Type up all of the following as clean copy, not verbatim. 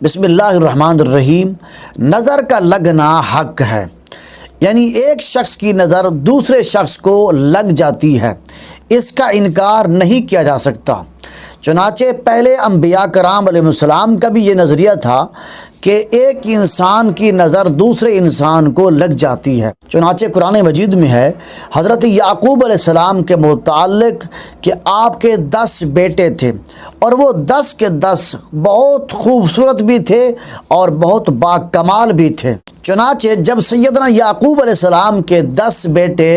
بسم اللہ الرحمن الرحیم۔ نظر کا لگنا حق ہے، یعنی ایک شخص کی نظر دوسرے شخص کو لگ جاتی ہے، اس کا انکار نہیں کیا جا سکتا۔ چنانچہ پہلے انبیاء کرام علیہ السلام کا بھی یہ نظریہ تھا کہ ایک انسان کی نظر دوسرے انسان کو لگ جاتی ہے۔ چنانچہ قرآن مجید میں ہے حضرت یعقوب علیہ السلام کے متعلق کہ آپ کے 10 بیٹے تھے اور وہ 10 کے 10 بہت خوبصورت بھی تھے اور بہت باکمال بھی تھے۔ چنانچہ جب سیدنا یعقوب علیہ السلام کے 10 بیٹے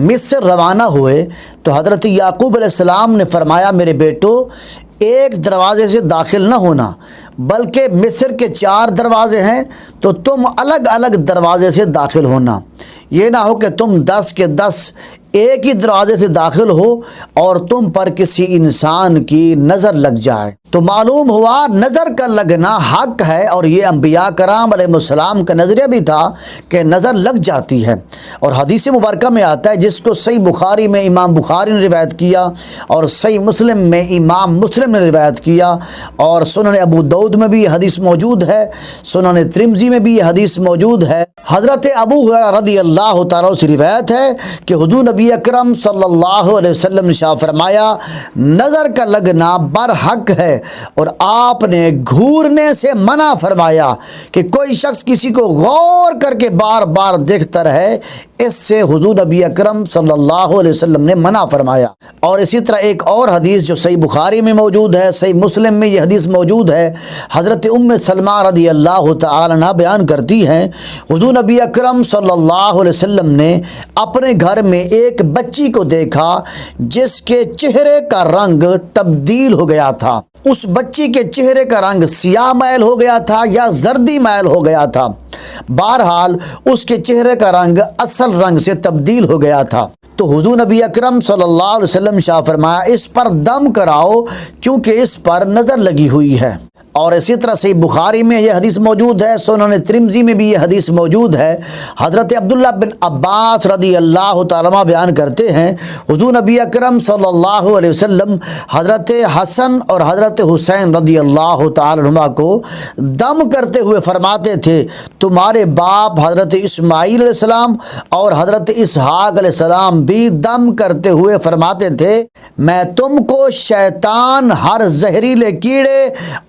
مصر روانہ ہوئے تو حضرت یعقوب علیہ السلام نے فرمایا، میرے بیٹو ایک دروازے سے داخل نہ ہونا، بلکہ مصر کے 4 دروازے ہیں تو تم الگ الگ دروازے سے داخل ہونا۔ یہ نہ ہو کہ تم 10 کے 10 ایک ہی دروازے سے داخل ہو اور تم پر کسی انسان کی نظر لگ جائے۔ تو معلوم ہوا نظر کا لگنا حق ہے، اور یہ انبیاء کرام علیہ السلام کا نظریہ بھی تھا کہ نظر لگ جاتی ہے۔ اور حدیث مبارکہ میں آتا ہے، جس کو صحیح بخاری میں امام بخاری نے روایت کیا اور صحیح مسلم میں امام مسلم نے روایت کیا، اور سنن ابو داؤد میں بھی یہ حدیث موجود ہے، سنن ترمذی میں بھی یہ حدیث موجود ہے۔ حضرت ابو ہریرہ رضی اللہ تعالیٰ سے روایت ہے کہ حضور نبی اکرم صلی اللہ علیہ وسلم نے ارشاد فرمایا، نظر کا لگنا برحق ہے، اور آپ نے گھورنے سے منع فرمایا کہ کوئی شخص کسی کو غور کر کے بار بار دیکھتا رہے، اس سے حضور نبی اکرم صلی اللہ علیہ وسلم نے منع فرمایا۔ اور اسی طرح ایک اور حدیث جو صحیح بخاری میں موجود ہے، صحیح مسلم میں یہ حدیث موجود ہے، حضرت ام سلمہ رضی اللہ تعالی عنہا بیان کرتی ہیں، حضور نبی اکرم صلی اللہ علیہ وسلم نے اپنے گھر میں ایک بچی کو دیکھا جس کے چہرے کا رنگ تبدیل ہو گیا تھا۔ اس بچی کے چہرے کا رنگ سیاہ میل ہو گیا تھا یا زردی میل ہو گیا تھا، بہرحال اس کے چہرے کا رنگ اصل رنگ سے تبدیل ہو گیا تھا۔ تو حضور نبی اکرم صلی اللہ علیہ وسلم شاہ فرمایا، اس پر دم کراؤ کیونکہ اس پر نظر لگی ہوئی ہے۔ اور اسی طرح صحیح بخاری میں یہ حدیث موجود ہے، سنن ترمذی میں بھی یہ حدیث موجود ہے۔ حضرت عبداللہ بن عباس رضی اللہ تعالیٰ عنہ بیان کرتے ہیں، حضور نبی اکرم صلی اللہ علیہ وسلم حضرت حسن اور حضرت حسین رضی اللہ تعالیٰ عنہ کو دم کرتے ہوئے فرماتے تھے، تمہارے باپ حضرت اسماعیل علیہ السلام اور حضرت اسحاق علیہ السلام بھی دم کرتے ہوئے فرماتے تھے، میں تم کو شیطان، ہر زہریلے کیڑے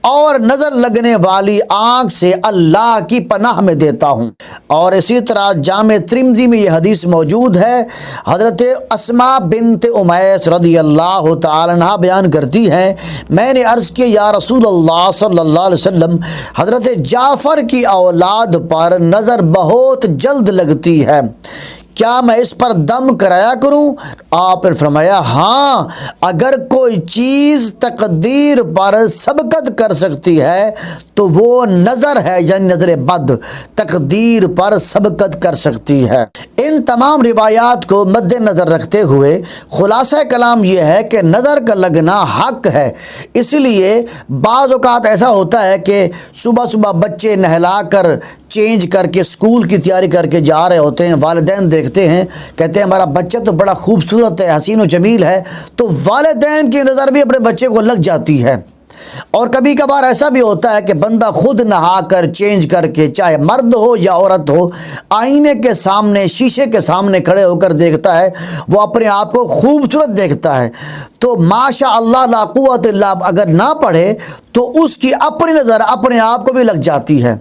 اور نظر لگنے والی آنکھ سے اللہ کی پناہ میں دیتا ہوں۔ اور اسی طرح جامع ترمذی میں یہ حدیث موجود ہے، حضرت اسماء بنت امیس رضی اللہ تعالی عنہ بیان کرتی ہیں، میں نے عرض کیا، یا رسول اللہ صلی اللہ علیہ وسلم، حضرت جعفر کی اولاد پر نظر بہت جلد لگتی ہے، کیا میں اس پر دم کرایا کروں؟ آپ نے فرمایا، ہاں، اگر کوئی چیز تقدیر پر سبقت کر سکتی ہے تو وہ نظر ہے، یعنی نظر بد تقدیر پر سبقت کر سکتی ہے۔ ان تمام روایات کو مد نظر رکھتے ہوئے خلاصہ کلام یہ ہے کہ نظر کا لگنا حق ہے۔ اس لیے بعض اوقات ایسا ہوتا ہے کہ صبح صبح بچے نہلا کر چینج کر کے اسکول کی تیاری کر کے جا رہے ہوتے ہیں، والدین دیکھتے ہیں، کہتے ہیں ہمارا بچہ تو بڑا خوبصورت ہے، حسین و جمیل ہے، تو والدین کی نظر بھی اپنے بچے کو لگ جاتی ہے۔ اور کبھی کبھار ایسا بھی ہوتا ہے کہ بندہ خود نہا کر چینج کر کے، چاہے مرد ہو یا عورت ہو، آئینے کے سامنے، شیشے کے سامنے کھڑے ہو کر دیکھتا ہے، وہ اپنے آپ کو خوبصورت دیکھتا ہے، تو ماشاء اللہ لا قوت الا باللہ اگر نہ پڑھے تو اس کی اپنی نظر اپنے آپ کو بھی لگ جاتی ہے۔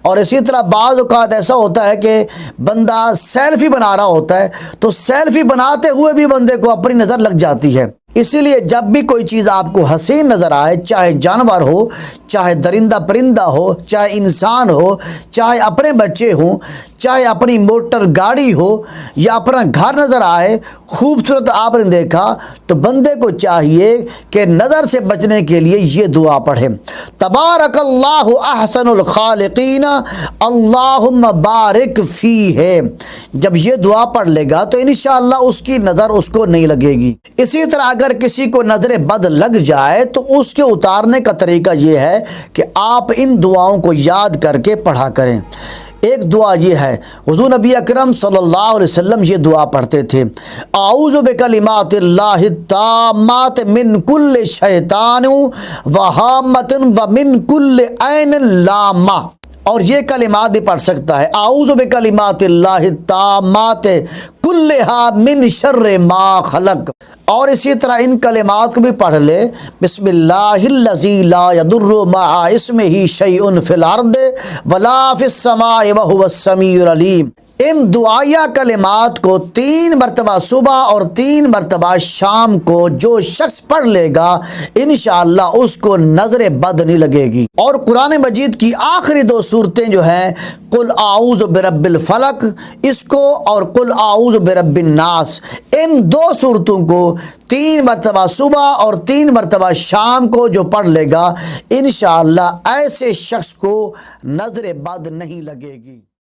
اور اسی طرح بعض اوقات ایسا ہوتا ہے کہ بندہ سیلفی بنا رہا ہوتا ہے تو سیلفی بناتے ہوئے بھی بندے کو اپنی نظر لگ جاتی ہے۔ اسی لیے جب بھی کوئی چیز آپ کو حسین نظر آئے، چاہے جانور ہو، چاہے درندہ پرندہ ہو، چاہے انسان ہو، چاہے اپنے بچے ہوں، چاہے اپنی موٹر گاڑی ہو یا اپنا گھر نظر آئے خوبصورت آپ نے دیکھا، تو بندے کو چاہیے کہ نظر سے بچنے کے لیے یہ دعا پڑھے، تبارک اللہ احسن الخالقین اللہم بارک فیہ۔ جب یہ دعا پڑھ لے گا تو انشاءاللہ اس کی نظر اس کو نہیں لگے گی۔ اسی طرح اگر کسی کو نظر بد لگ جائے تو اس کے اتارنے کا طریقہ یہ ہے کہ آپ ان دعاؤں کو یاد کر کے پڑھا کریں۔ ایک دعا یہ ہے، حضور نبی اکرم صلی اللہ علیہ وسلم یہ دعا پڑھتے تھے، اعوذ بکلمات اللہ التامات من کل شیطان وہامۃ ومن کل عین لامہ، اور یہ کلمات بھی پڑھ سکتا ہے، اعوذ بکلمات اللہ التامات کلھا من شر ما خلق، اور اسی طرح ان کلمات کو بھی پڑھ لے، بسم اللہ الذی لا یضر مع اسمہ شیء فی الارض ولا فی السماء وہو السمیع العلیم۔ ان دعائیہ کلمات کو 3 مرتبہ صبح اور 3 مرتبہ شام کو جو شخص پڑھ لے گا انشاءاللہ اس کو نظر بد نہیں لگے گی۔ اور قرآن مجید کی آخری 2 صورتیں جو ہیں، قل اعوذ برب الفلق اس کو اور قل اعوذ برب الناس، ان 2 صورتوں کو 3 مرتبہ صبح اور 3 مرتبہ شام کو جو پڑھ لے گا انشاءاللہ ایسے شخص کو نظر بد نہیں لگے گی۔